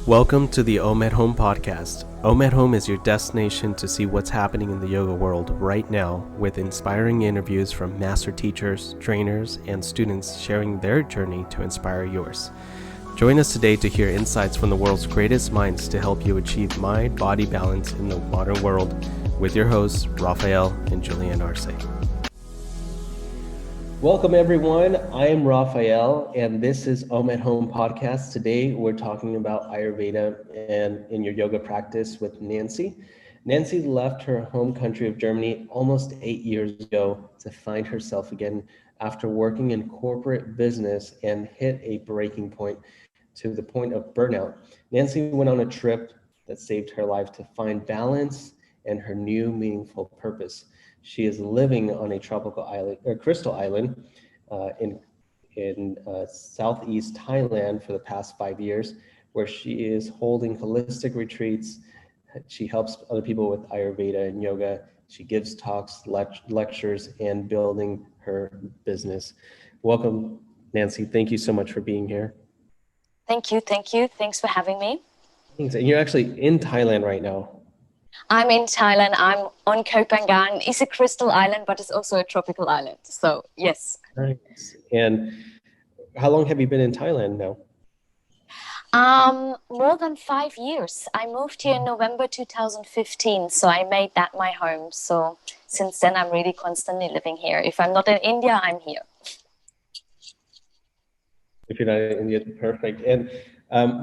Welcome to the Om at Home podcast. Om at Home is your destination to see what's happening in the yoga world right now, with inspiring interviews from master teachers, trainers, and students sharing their journey to inspire yours. Join us today to hear insights from the world's greatest minds to help you achieve mind-body balance in the modern world with your hosts, Raphael and Julian Arce. Welcome, everyone. I am Raphael, and this is Om at Home podcast. Today, we're talking about Ayurveda and in your yoga practice with Nancy. Nancy left her home country of Germany almost 8 years ago to find herself again after working in corporate business and hit a breaking point to the point of burnout. Nancy went on a trip that saved her life to find balance and her new meaningful purpose. She is living on a tropical island, or crystal island, in southeast Thailand for the past 5 years, where she is holding holistic retreats. She helps other people with Ayurveda and yoga. She gives talks, lectures, and building her business. Welcome, Nancy. Thank you so much for being here. Thank you. Thanks for having me. Thanks. And you're actually in Thailand right now. I'm in Thailand. I'm on Koh Phangan. It's a crystal island, but it's also a tropical island. So, yes. Nice. And how long have you been in Thailand now? More than 5 years. I moved here in November 2015, so I made that my home. So since then, I'm really constantly living here. If I'm not in India, I'm here. If you're not in India, perfect. And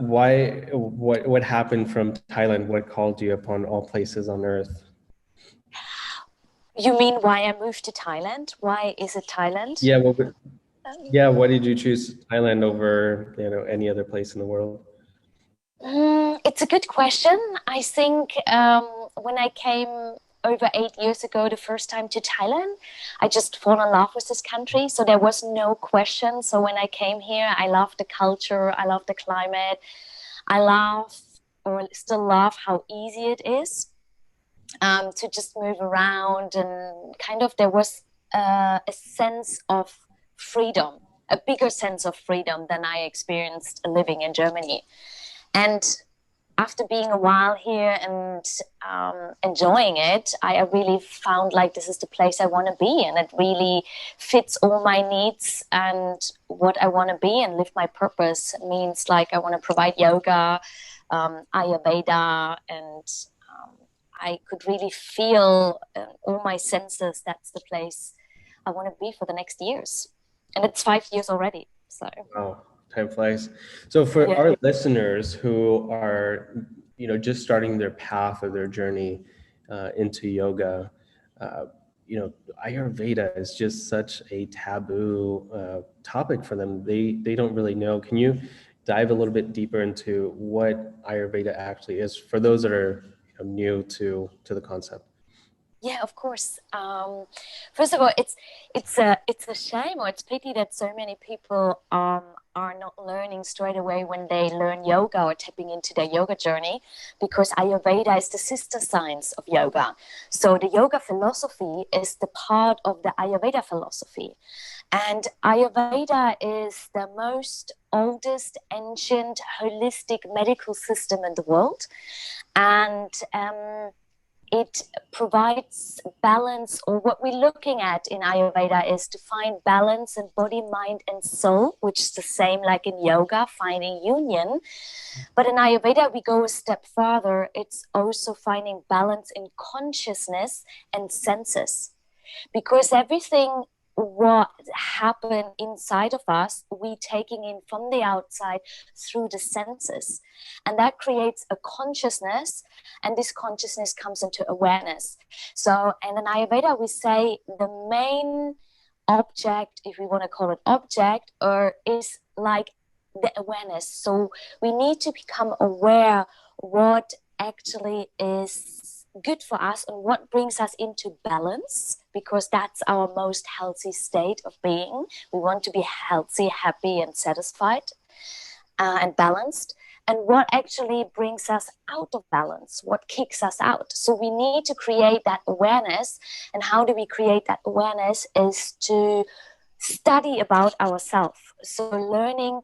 what happened from Thailand? What called you upon all places on earth? You mean why I moved to Thailand? Why is it Thailand? Yeah, why did you choose Thailand over, any other place in the world? It's a good question. I think when I came over 8 years ago, the first time to Thailand, I just fell in love with this country. So there was no question. So when I came here, I loved the culture. I loved the climate. I still love how easy it is to just move around. And kind of there was a sense of freedom, a bigger sense of freedom than I experienced living in Germany. And after being a while here and enjoying it, I really found like this is the place I want to be, and it really fits all my needs and what I want to be and live my purpose. It means like I want to provide yoga, Ayurveda, and I could really feel all my senses. That's the place I want to be for the next years. And it's 5 years already. So. Wow. Time flies. So for our listeners who are, just starting their path or their journey into yoga, Ayurveda is just such a taboo topic for them. They don't really know. Can you dive a little bit deeper into what Ayurveda actually is for those that are new to the concept? Yeah, of course. First of all, it's a shame, or it's pity that so many people are not learning straight away when they learn yoga or tapping into their yoga journey, because Ayurveda is the sister science of yoga. So the yoga philosophy is the part of the Ayurveda philosophy. And Ayurveda is the most oldest, ancient, holistic medical system in the world. And it provides balance, or what we're looking at in Ayurveda is to find balance in body, mind, and soul, which is the same like in yoga, finding union. But in Ayurveda, we go a step further. It's also finding balance in consciousness and senses. Because everything what happened inside of us, we taking in from the outside through the senses, and that creates a consciousness, and this consciousness comes into awareness. So, and in Ayurveda we say the main object, if we want to call it object, or is like the awareness. So we need to become aware what actually is good for us and what brings us into balance, because that's our most healthy state of being. We want to be healthy, happy, and satisfied and balanced. And what actually brings us out of balance, what kicks us out. So we need to create that awareness. And how do we create that awareness is to study about ourselves. So learning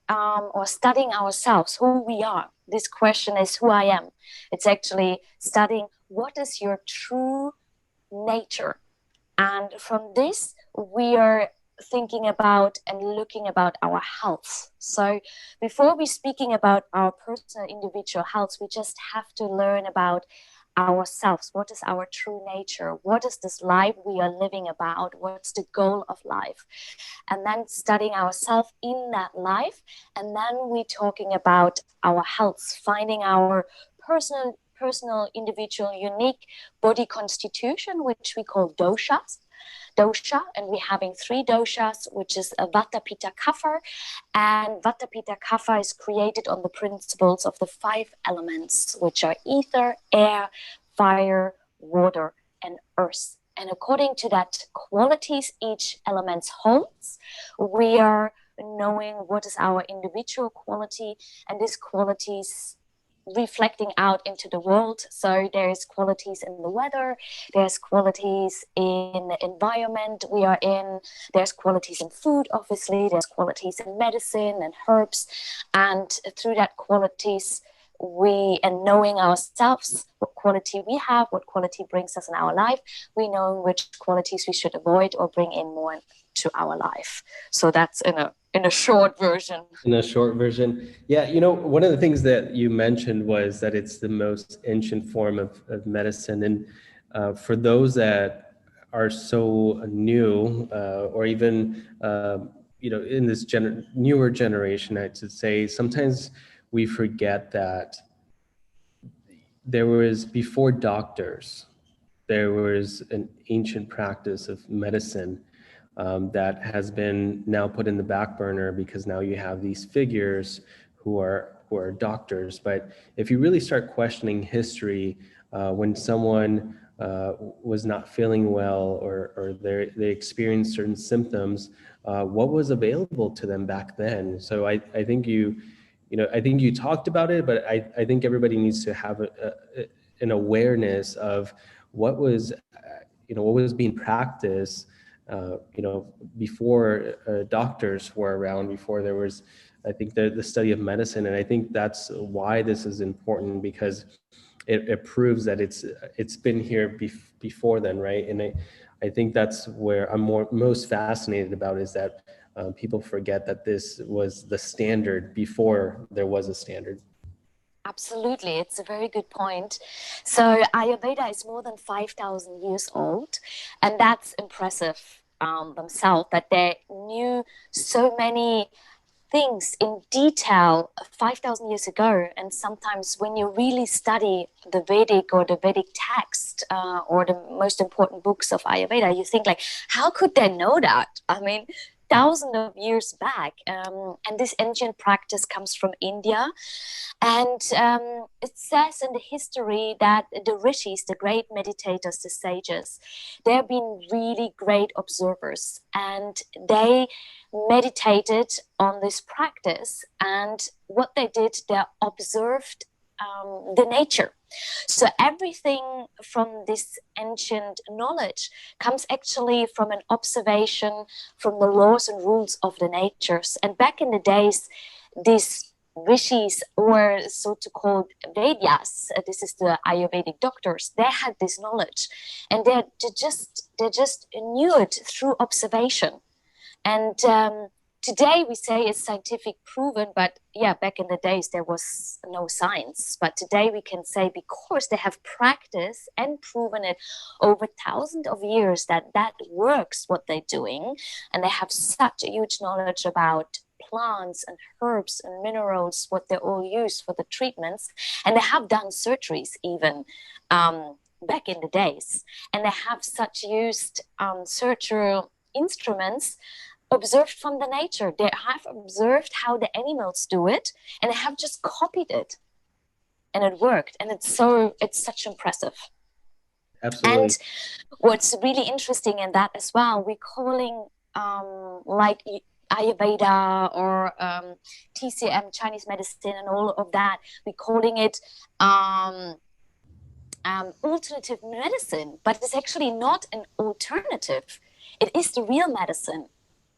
or studying ourselves, who we are. This question is who I am. It's actually studying what is your true nature. And from this, we are thinking about and looking about our health. So before we speaking about our personal individual health, we just have to learn about ourselves. What is our true nature? What is this life we are living about? What's the goal of life? And then studying ourselves in that life. And then we talking about our health, finding our personal, individual, unique body constitution, which we call dosha, and we're having three doshas, which is a vata, pitta, kapha, and vata, pitta, kapha is created on the principles of the five elements, which are ether, air, fire, water, and earth. And according to that qualities each element holds, we are knowing what is our individual quality, and these qualities reflecting out into the world. So there's qualities in the weather, there's qualities in the environment we are in, there's qualities in food, obviously, there's qualities in medicine and herbs, and through that qualities and knowing ourselves, what quality we have, what quality brings us in our life, we know which qualities we should avoid or bring in more to our life. So that's in a short version. In a short version. Yeah, one of the things that you mentioned was that it's the most ancient form of medicine. And for those that are so new, or even, in this newer generation, I should say, sometimes we forget that there was, before doctors, there was an ancient practice of medicine that has been now put in the back burner because now you have these figures who are doctors. But if you really start questioning history, when someone was not feeling well, or they experienced certain symptoms, what was available to them back then? So I think I think you talked about it, but I think everybody needs to have an awareness of what was what was being practiced before doctors were around, before there was, I think, the study of medicine. And I think that's why this is important, because it proves that it's been here before then, right? And I think that's where I'm most fascinated about, is that people forget that this was the standard before there was a standard. Absolutely, it's a very good point. So Ayurveda is more than 5,000 years old, and that's impressive themselves, that they knew so many things in detail 5,000 years ago. And sometimes when you really study the Vedic or the Vedic text, or the most important books of Ayurveda, you think like, how could they know that? I mean, thousands of years back. And this ancient practice comes from India. And it says in the history that the rishis, the great meditators, the sages, they've been really great observers, and they meditated on this practice. And what they did, they observed the nature. So everything from this ancient knowledge comes actually from an observation from the laws and rules of the natures. And back in the days, these rishis, or so-called Vedyas, this is the Ayurvedic doctors, they had this knowledge, and they just knew it through observation. And today we say it's scientific proven, but yeah, back in the days there was no science. But today we can say, because they have practiced and proven it over thousands of years, that works, what they're doing, and they have such a huge knowledge about plants and herbs and minerals, what they all use for the treatments. And they have done surgeries even back in the days, and they have such used surgical instruments observed from the nature. They have observed how the animals do it, and they have just copied it, and it worked. And it's such impressive. Absolutely. And what's really interesting in that as well, we're calling like Ayurveda or TCM, Chinese medicine, and all of that, we're calling it alternative medicine, but it's actually not an alternative. It is the real medicine.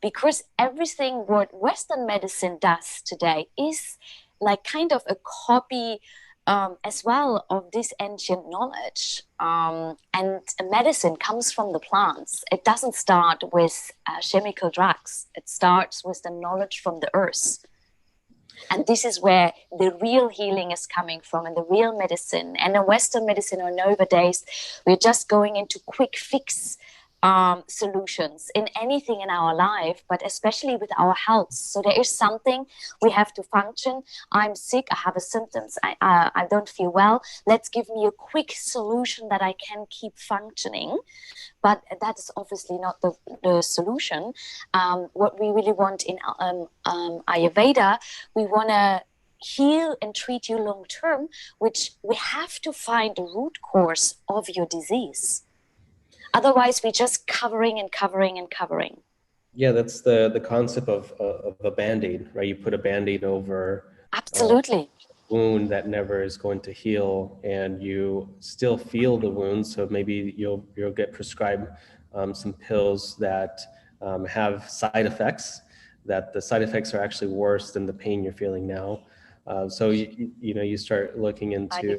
because everything what Western medicine does today is like kind of a copy as well of this ancient knowledge. And medicine comes from the plants. It doesn't start with chemical drugs. It starts with the knowledge from the earth. And this is where the real healing is coming from, and the real medicine. And in Western medicine or nowadays, we're just going into quick fix solutions in anything in our life, but especially with our health. So there is something we have to function. I'm sick, I have a symptoms, I don't feel well. Let's give me a quick solution that I can keep functioning. But that is obviously not the solution. What we really want in Ayurveda, we want to heal and treat you long term, which we have to find the root cause of your disease. Otherwise, we're just covering and covering and covering. Yeah, that's the concept of a Band-Aid, right? You put a Band-Aid over Absolutely. a wound that never is going to heal, and you still feel the wound. So maybe you'll get prescribed some pills that have side effects, that the side effects are actually worse than the pain you're feeling now. So you start looking into,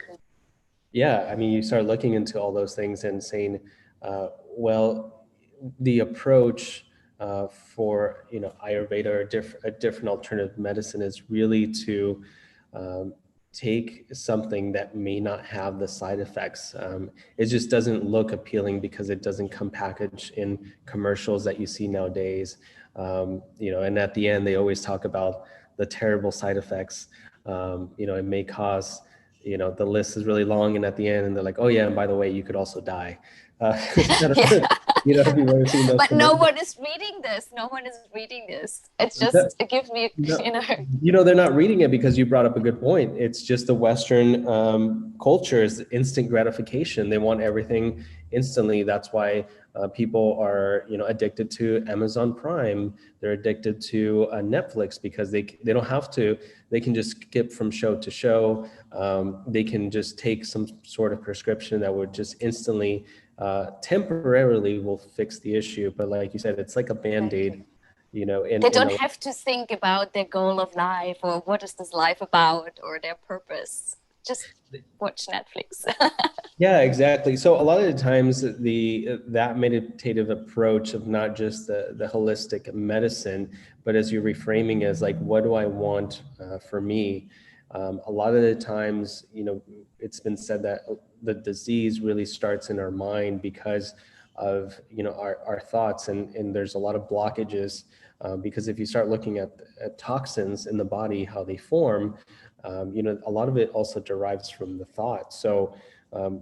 yeah, I mean, you start looking into all those things and saying, well, the approach for Ayurveda or a different alternative medicine is really to take something that may not have the side effects. It just doesn't look appealing because it doesn't come packaged in commercials that you see nowadays. And at the end, they always talk about the terrible side effects. It may cause, the list is really long, and at the end, and they're like, oh yeah, and by the way, you could also die. Yeah. If you've ever seen those But no commercials. one is reading this. No one is reading this. It's just, it gives me, They're not reading it because you brought up a good point. It's just the Western culture is instant gratification. They want everything instantly. That's why people are, addicted to Amazon Prime. They're addicted to Netflix because they don't have to. They can just skip from show to show. They can just take some sort of prescription that would just instantly, temporarily will fix the issue. But like you said, it's like a Band-Aid. They don't have to think about their goal of life or what is this life about or their purpose. Just watch Netflix. Yeah, exactly. So a lot of the times that meditative approach of not just the holistic medicine, but as you're reframing as like, what do I want for me? A lot of the times, it's been said that the disease really starts in our mind because of, our thoughts, and there's a lot of blockages because if you start looking at toxins in the body, how they form, a lot of it also derives from the thought. So,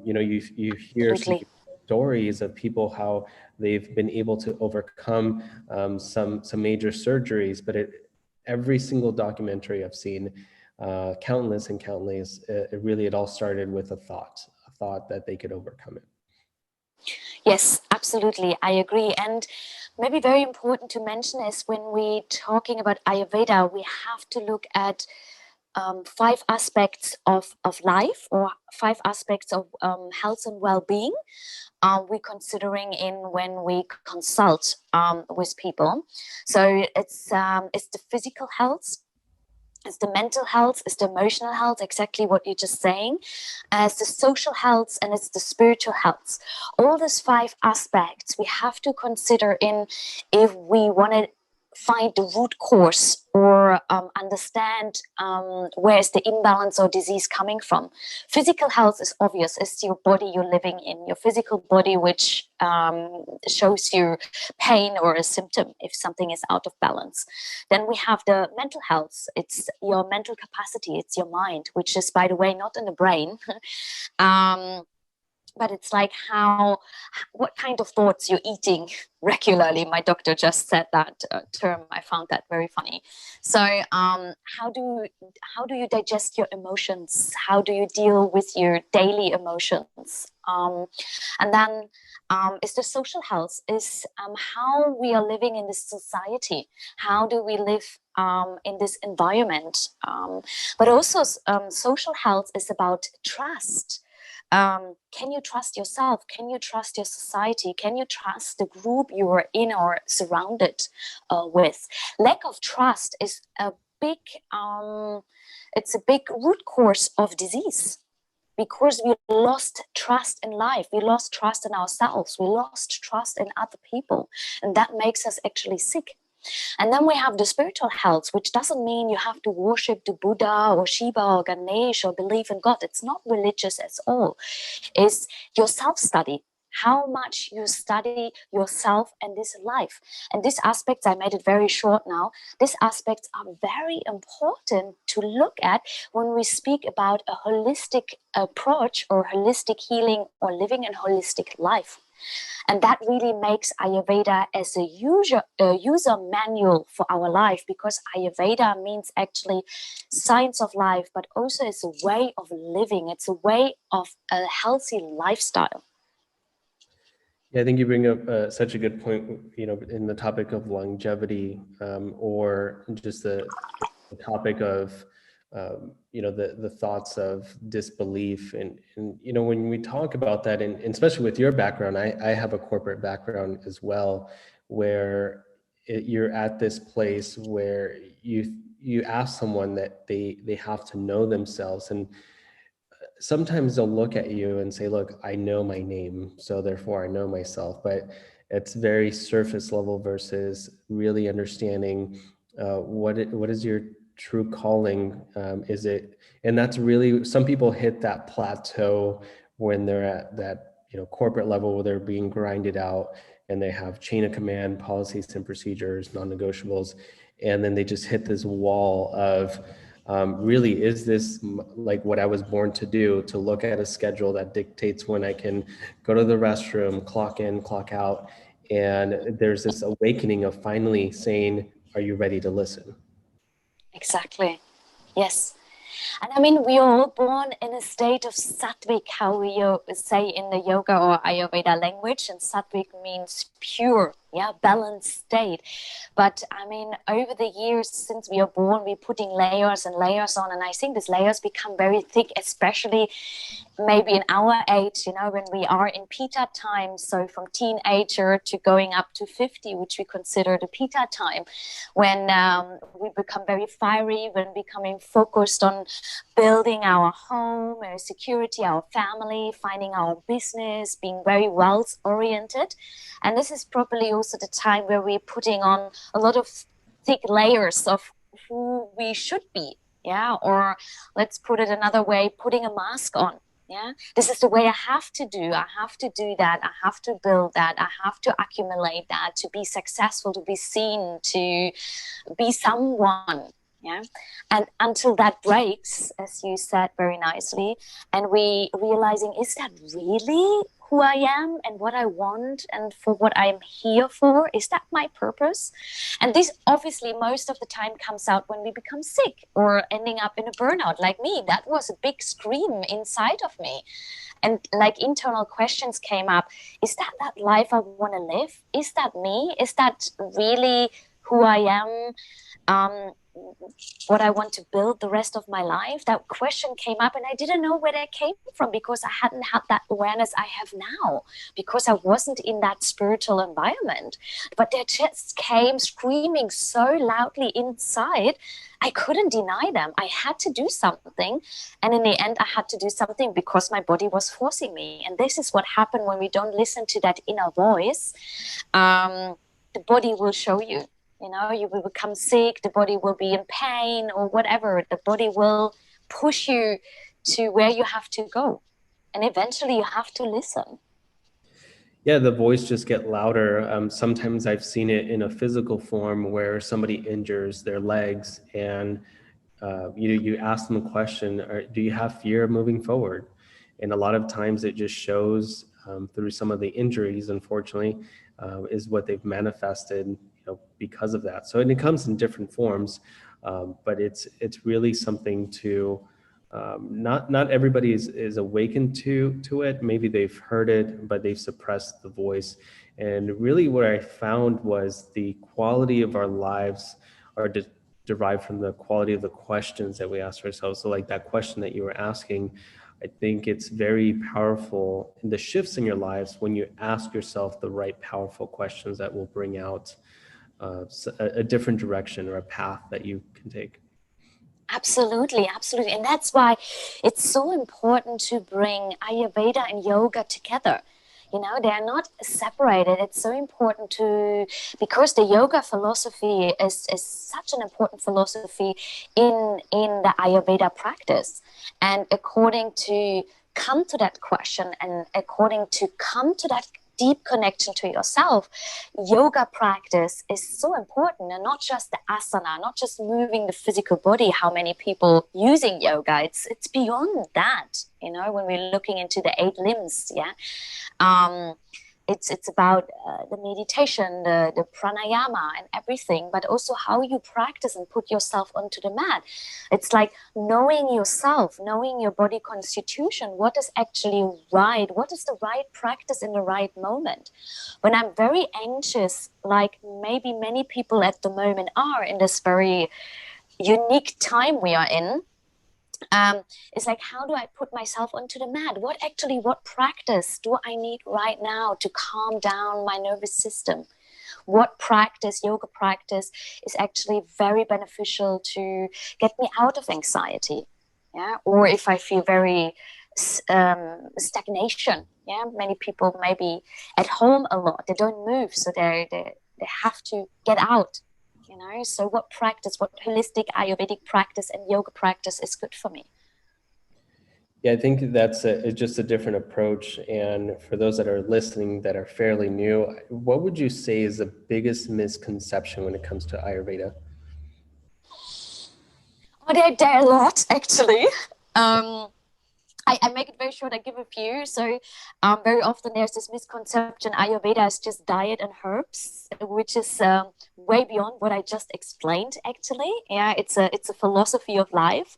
you hear some stories of people how they've been able to overcome some major surgeries, but every single documentary I've seen, countless and countless, it all started with a thought that they could overcome it. Yes, absolutely. I agree. And maybe very important to mention is when we're talking about Ayurveda, we have to look at 5 aspects of life, or 5 aspects of health and well-being we're considering in when we consult with people. So it's the physical health, it's the mental health, it's the emotional health, exactly what you're just saying, it's the social health, and it's the spiritual health. All these 5 aspects we have to consider in if we want to find the root cause or understand where is the imbalance or disease coming from. Physical health is obvious. It's your body you're living in, your physical body, which shows you pain or a symptom if something is out of balance. Then we have the mental health. It's your mental capacity. It's your mind, which is, by the way, not in the brain. But it's like what kind of thoughts you're eating regularly. My doctor just said that term. I found that very funny. So how do you digest your emotions? How do you deal with your daily emotions? And then is the social health, is how we are living in this society. How do we live in this environment? But also social health is about trust. Can you trust yourself? Can you trust your society? Can you trust the group you are in or surrounded with? Lack of trust is a big it's a big root cause of disease, because we lost trust in life, we lost trust in ourselves, we lost trust in other people, and that makes us actually sick. And then we have the spiritual health, which doesn't mean you have to worship the Buddha or Shiva or Ganesh or believe in God. It's not religious at all. It's your self-study, how much you study yourself and this life. And these aspects, I made it very short now, these aspects are very important to look at when we speak about a holistic approach or holistic healing or living a holistic life. And that really makes Ayurveda as a user manual for our life, because Ayurveda means actually science of life, but also it's a way of living. It's a way of a healthy lifestyle. Yeah, I think you bring up such a good point, in the topic of longevity, or just the topic of, the thoughts of disbelief. And when we talk about that, and especially with your background, I have a corporate background as well, where you're at this place where you ask someone that they have to know themselves, and sometimes they'll look at you and say, look, I know my name, so therefore I know myself. But it's very surface level versus really understanding what is your true calling. Is it, and that's really, some people hit that plateau when they're at that corporate level where they're being grinded out, and they have chain of command policies and procedures, non-negotiables, and then they just hit this wall of, really, is this like what I was born to do, to look at a schedule that dictates when I can go to the restroom, clock in, clock out. And there's this awakening of finally saying, are you ready to listen? Exactly. Yes. And I mean, we are all born in a state of sattvic, how we say in the yoga or Ayurveda language. And sattvic means pure, yeah, balanced state. But I mean, over the years since we are born, we're putting layers and layers on. And I think these layers become very thick, especially maybe in our age, when we are in Pitta time, so from teenager to going up to 50, which we consider the Pitta time, when we become very fiery, when becoming focused on building our home, our security, our family, finding our business, being very wealth oriented. And this is probably also the time where we're putting on a lot of thick layers of who we should be. Yeah, or let's put it another way, putting a mask on. Yeah, this is the way I have to do. I have to do that. I have to build that. I have to accumulate that to be successful, to be seen, to be someone. Yeah, and until that breaks, as you said very nicely, and we realizing, is that really who I am and what I want and for what I'm here for? Is that my purpose? And this obviously most of the time comes out when we become sick or ending up in a burnout like me. That was a big scream inside of me. And like internal questions came up. Is that life I want to live? Is that me? Is that really who I am? What I want to build the rest of my life? That question came up and I didn't know where that came from, because I hadn't had that awareness I have now, because I wasn't in that spiritual environment. But they just came screaming so loudly inside, I couldn't deny them. I had to do something. And in the end, I had to do something because my body was forcing me. And this is what happened when we don't listen to that inner voice. The body will show you. You will become sick, the body will be in pain or whatever. The body will push you to where you have to go. And eventually you have to listen. Yeah, the voice just get louder. Sometimes I've seen it in a physical form where somebody injures their legs, and you ask them a question, do you have fear of moving forward? And a lot of times it just shows through some of the injuries, unfortunately, is what they've manifested, because of that. So, and it comes in different forms, but it's really something to, not everybody is awakened to it. Maybe they've heard it, but they've suppressed the voice. And really what I found was the quality of our lives are derived from the quality of the questions that we ask ourselves. So like that question that you were asking, I think it's very powerful in the shifts in your lives when you ask yourself the right powerful questions that will bring out a different direction or a path that you can take. Absolutely, absolutely. And that's why it's so important to bring Ayurveda and yoga together. You know, they are not separated. It's so important to, because the yoga philosophy is such an important philosophy in the Ayurveda practice. And according to come to that question and according to come to that deep connection to yourself, yoga practice is so important, and not just the asana, not just moving the physical body. How many people using yoga? It's beyond that. You know, when we're looking into the 8 limbs, yeah. Um, it's about the meditation, the pranayama, and everything, but also how you practice and put yourself onto the mat. It's like knowing yourself, knowing your body constitution, what is actually right, what is the right practice in the right moment. When I'm very anxious, like maybe many people at the moment are in this very unique time we are in, it's like, how do I put myself onto the mat? What practice do I need right now to calm down my nervous system? What practice, yoga practice, is actually very beneficial to get me out of anxiety? Yeah, or if I feel very stagnation. Yeah, many people maybe at home a lot, they don't move, so they have to get out. You know, so what practice, what holistic Ayurvedic practice and yoga practice is good for me? Yeah, I think it's just a different approach. And for those that are listening that are fairly new, what would you say is the biggest misconception when it comes to Ayurveda? Oh, there are a lot actually. Um, I make it very short. I give a few. So, very often there's this misconception Ayurveda is just diet and herbs, which is way beyond what I just explained. Actually, yeah, it's a philosophy of life.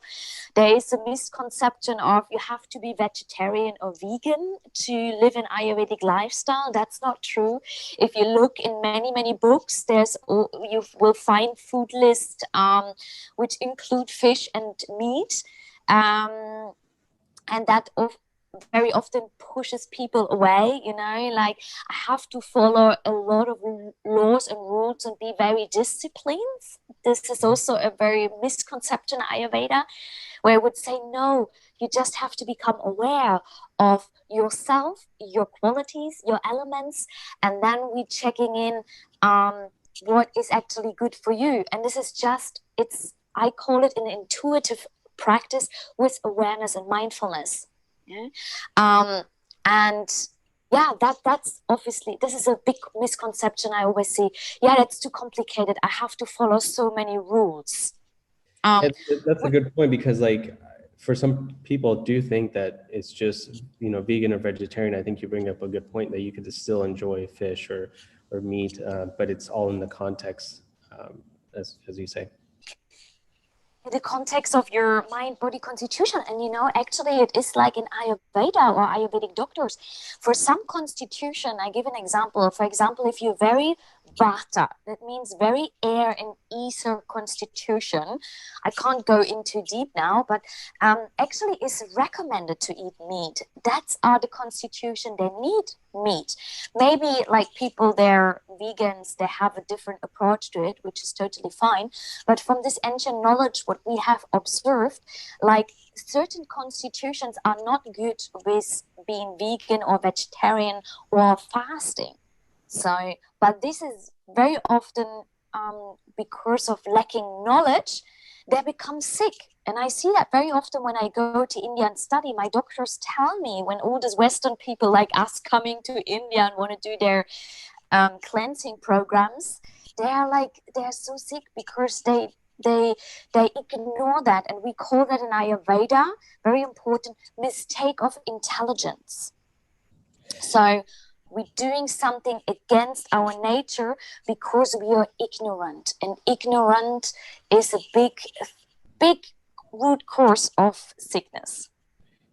There is a misconception of you have to be vegetarian or vegan to live an Ayurvedic lifestyle. That's not true. If you look in many books, you will find food lists which include fish and meat. Um, and that very often pushes people away, you know, like I have to follow a lot of laws and rules and be very disciplined. This is also a very misconception Ayurveda, where I would say no, you just have to become aware of yourself, your qualities, your elements, and then we checking in what is actually good for you. And this is just, it's, I call it an intuitive practice with awareness and mindfulness. Yeah. And yeah, that's obviously, this is a big misconception I always see. Yeah, that's too complicated. I have to follow so many rules. That's a good point, because like for some people do think that it's just, vegan or vegetarian. I think you bring up a good point that you could still enjoy fish or meat, but it's all in the context, as you say. The context of your mind body constitution. And you know, actually it is like in Ayurveda or Ayurvedic doctors, for some constitution, I give an example. For example, if you're very vata, that means very air and ether constitution, I can't go into deep now, but actually it's recommended to eat meat. That's the constitution, they need meat. Maybe like people, they're vegans, they have a different approach to it, which is totally fine. But from this ancient knowledge, what we have observed, like certain constitutions are not good with being vegan or vegetarian or fasting. So, but this is very often because of lacking knowledge, they become sick. And I see that very often when I go to India and study. My doctors tell me, when all these Western people like us coming to India and want to do their cleansing programs, they're so sick because they ignore that, and we call that in Ayurveda, very important, mistake of intelligence. So we're doing something against our nature because we are ignorant, and ignorant is a big root cause of sickness.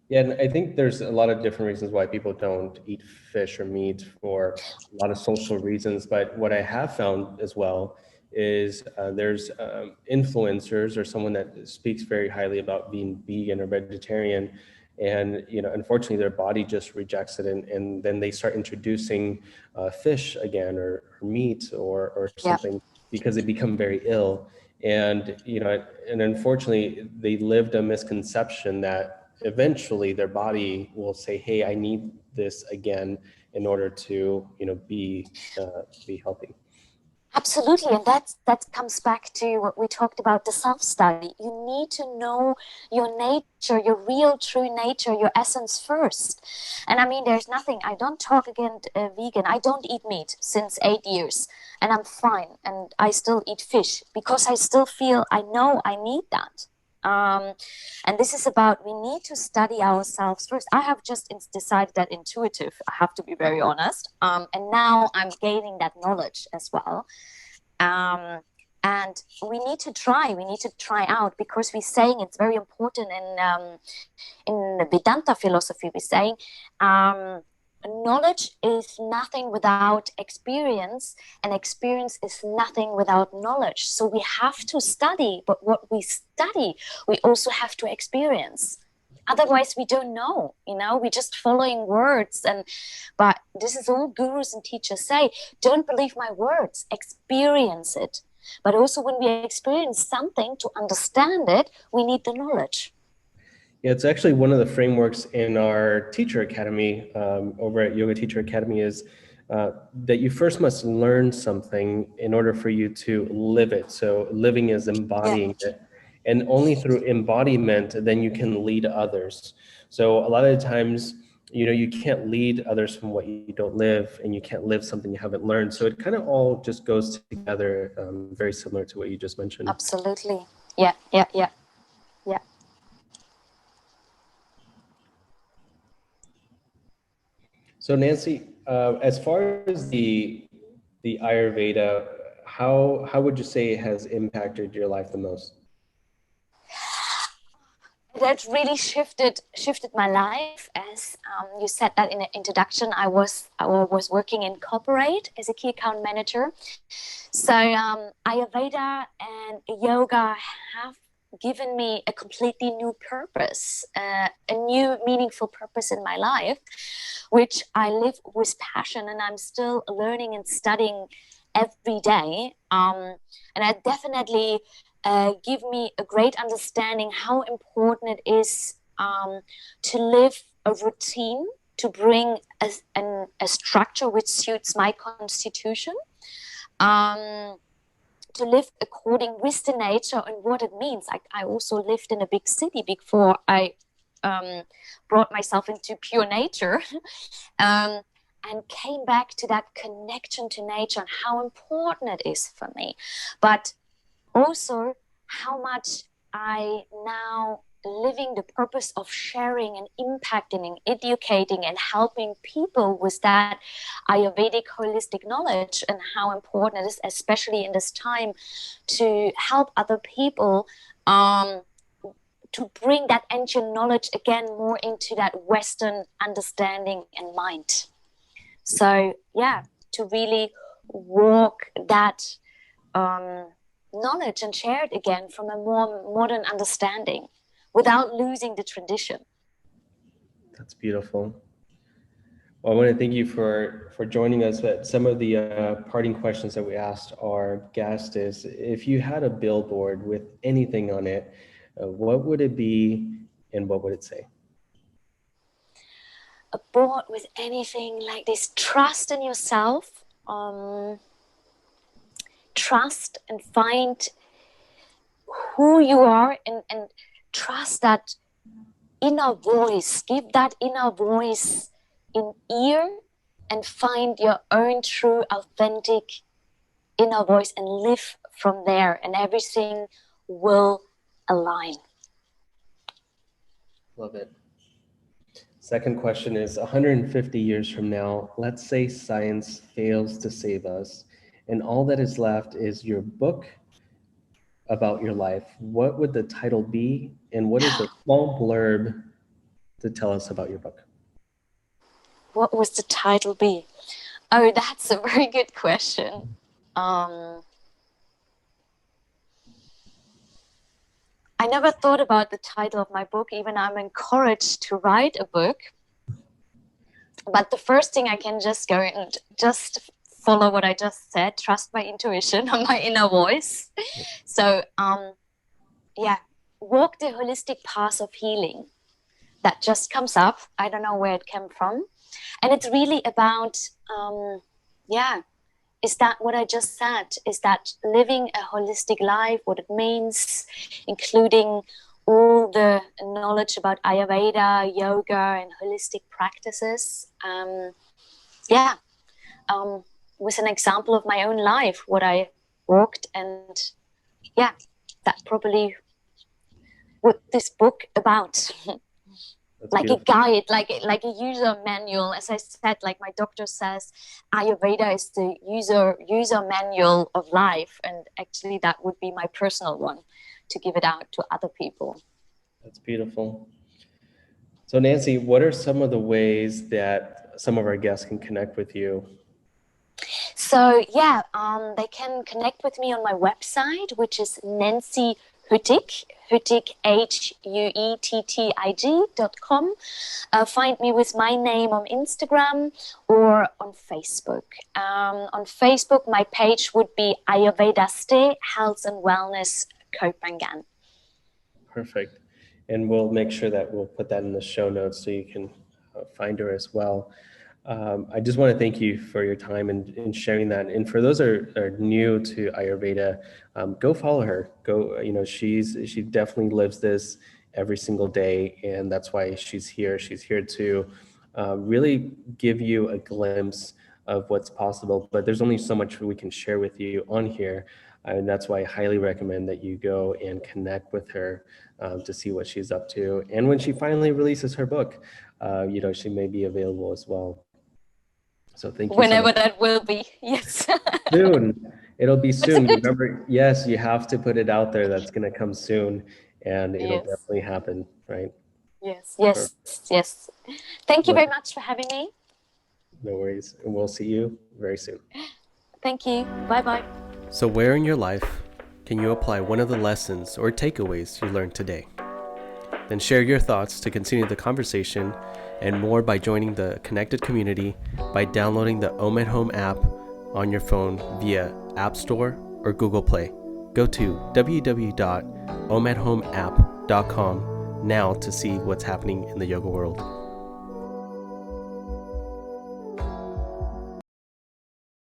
Yeah, and I think there's a lot of different reasons why people don't eat fish or meat, for a lot of social reasons. But what I have found as well is there's influencers or someone that speaks very highly about being vegan or vegetarian, and unfortunately their body just rejects it, and then they start introducing fish again, or meat, or Yeah. something, because they become very ill. And and unfortunately they lived a misconception that eventually their body will say, hey, I need this again in order to be healthy. Absolutely, and that comes back to what we talked about, the self-study. You need to know your nature, your real true nature, your essence first. And I mean, there's nothing, I don't talk against vegan. I don't eat meat since 8 years, and I'm fine. And I still eat fish because I still feel, I know I need that. Um, and this is about, we need to study ourselves first. I have just decided that intuitive, I have to be very honest. And now I'm gaining that knowledge as well. And we need to try out, because we're saying it's very important in the Vedanta philosophy. We're saying knowledge is nothing without experience, and experience is nothing without knowledge. So we have to study, but what we study, we also have to experience. Otherwise, we don't know, we're just following words. But this is all gurus and teachers say, don't believe my words, experience it. But also when we experience something, to understand it, we need the knowledge. Yeah, it's actually one of the frameworks in our teacher academy, over at Yoga Teacher Academy, is that you first must learn something in order for you to live it. So living is embodying it. And only through embodiment, then you can lead others. So a lot of the times, you can't lead others from what you don't live, and you can't live something you haven't learned. So it kind of all just goes together, very similar to what you just mentioned. Absolutely. Yeah, yeah, yeah, yeah. So Nancy, as far as the Ayurveda, how would you say it has impacted your life the most? That really shifted my life. As you said that in the introduction, I was working in corporate as a key account manager. So Ayurveda and yoga have given me a completely new purpose, a new meaningful purpose in my life, which I live with passion, and I'm still learning and studying every day. And I definitely give me a great understanding how important it is to live a routine, to bring a structure which suits my constitution, to live according with the nature and what it means. I also lived in a big city before I brought myself into pure nature. And came back to that connection to nature and how important it is for me. But also how much I now living the purpose of sharing and impacting and educating and helping people with that Ayurvedic holistic knowledge, and how important it is, especially in this time, to help other people to bring that ancient knowledge again more into that Western understanding and mind. So yeah, to really walk that knowledge and share it again from a more modern understanding without losing the tradition. That's beautiful. Well, I want to thank you for joining us. But some of the parting questions that we asked our guest is, if you had a billboard with anything on it, what would it be, and what would it say? A board with anything like this: trust in yourself, trust and find who you are, and trust that inner voice, give that inner voice an ear, and find your own true authentic inner voice and live from there, and everything will align. Love it. Second question is, 150 years from now, let's say science fails to save us, and all that is left is your book about your life. What would the title be, and what is a small blurb to tell us about your book? What was the title be? Oh, that's a very good question. Um, I never thought about the title of my book, even I'm encouraged to write a book. But the first thing I can just go and just follow what I just said, trust my intuition or my inner voice. So, walk the holistic path of healing. That just comes up. I don't know where it came from. And it's really about, is that what I just said? Is that living a holistic life, what it means, including all the knowledge about Ayurveda, yoga, and holistic practices. With an example of my own life, what I walked, and that probably what this book about. That's Like beautiful. a guide, like a user manual. As I said, like my doctor says, Ayurveda is the user manual of life, and actually that would be my personal one to give it out to other people. That's beautiful. So Nancy, what are some of the ways that some of our guests can connect with you? So they can connect with me on my website, which is Nancy Huettig, Huettig.com. Find me with my name on Instagram or on Facebook. On Facebook, my page would be Ayurveda Stay, Health and Wellness, Koh Phangan. Perfect. And we'll make sure that we'll put that in the show notes so you can find her as well. I just want to thank you for your time and sharing that. And for those that are new to Ayurveda, go follow her. She definitely lives this every single day, and that's why she's here. She's here to really give you a glimpse of what's possible. But there's only so much we can share with you on here, and that's why I highly recommend that you go and connect with her to see what she's up to. And when she finally releases her book, she may be available as well. So thank you so Whenever much. that will be, yes. Soon. It'll be It's a soon. good. Remember, yes, you have to put it out there. That's going to come soon, and it'll Yes, definitely happen, right? yes. Thank you Perfect. very much for having me. No worries. And we'll see you very soon. Thank you. Bye-bye. So where in your life can you apply one of the lessons or takeaways you learned today? Then share your thoughts to continue the conversation and more by joining the connected community by downloading the Om at Home app on your phone via App Store or Google Play. Go to www.omathomeapp.com now to see what's happening in the yoga world.